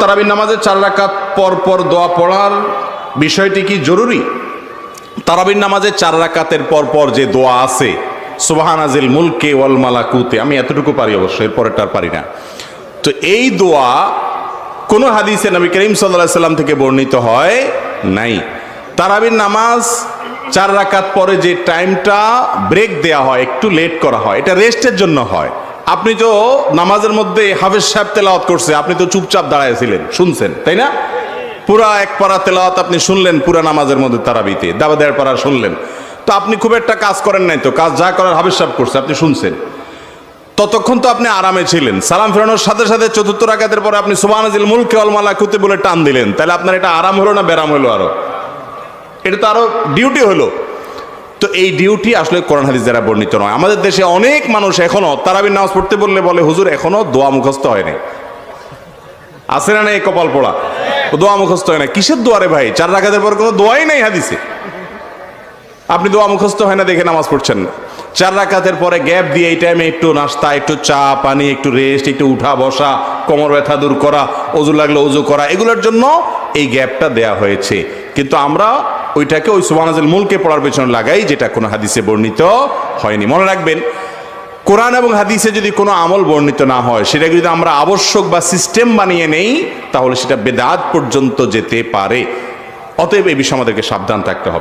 তারাবির নামাজে 4 রাকাত পর পর দোয়া পড়ার বিষয়টি কি জরুরি? তারাবির নামাজে 4 রাকাতের পর পর যে দোয়া আছে, সুবহানাজিল মুলকে ওয়াল মালাকুতে, আমি এতটুকু পারি, অবশ্যই এর পরেরটা পারি না। তো এই দোয়া কোন হাদিসে নবী করিম সাল্লাল্লাহু আলাইহি সাল্লাম থেকে বর্ণিত হয় নাই। তারাবির নামাজ 4 রাকাত পরে যে টাইমটা ব্রেক দেয়া হয়, একটু লেট করা হয়, এটা রেস্টের জন্য হয়। আপনি তো নামাজের মধ্যে হাফেজ সাহেব তেলাওয়াত করছে, আপনি তো চুপচাপ দাঁড়াইছিলেন, শুনছেন, তাই না? পুরা এক পারা তেলাওয়াত আপনি শুনলেন পুরা নামাজের মধ্যে, তারাবিতে দাবা 1.5 পারা শুনলেন। তো আপনি খুব একটা কাজ করেন নাই, তো কাজ যা করার হাফেজ সাহেব করছে আপনি শুনছেন। ততক্ষণ তো আপনি আরামে ছিলেন। সালাম ফেরানোর সাথে সাথে 4র্থ রাকাতের পরে আপনি সুবহানাজিল মুলকে ওয়াল মালাকুতে বলে টান দিলেন, তাহলে আপনার এটা আরাম হলো না ব্যারাম হলো? আরো এটা তো আরো ডিউটি হলো। তো এই ডিউটি আসলে কোরআন হাদিস দ্বারা বর্ণিত নয়। আমাদের দেশে অনেক মানুষ এখনো তারাবির নামাজ পড়তে বললে বলে, হুজুর এখনো দোয়া মুখস্থ হয় নাই। আছে না এই কপাল পোড়া, দোয়া মুখস্থ হয় না। কিসের দোয়ারে ভাই? 4 রাকাতের পর কোনো দোয়াই নাই হাদিসে। আপনি দোয়া মুখস্থ হয় না দেখে নামাজ পড়ছেন না। 4 রাকাতের পরে গ্যাপ দিয়ে এই টাইমে একটু নাস্তা, একটু চা পানি, একটু রেস্ট, একটু উঠা বসা, কোমর ব্যথা দূর করা, ওযু লাগলে ওযু করা, এগুলোর জন্য এই গ্যাপটা দেয়া হয়েছে। কিন্তু আমরা ওইটাকে ওই সুবহানাল মুলকে পড়ার পেছনে লাগাই, যেটা কোনো হাদিসে বর্ণিত হয়নি। মনে রাখবেন, কোরআন এবং হাদিসে যদি কোনো আমল বর্ণিত না হয়, সেটাকে যদি আমরা আবশ্যক বা সিস্টেম বানিয়ে নেই, তাহলে সেটা বেদাত পর্যন্ত যেতে পারে। অতএব এই বিষয়ে আমাদেরকে সাবধান থাকতে হবে।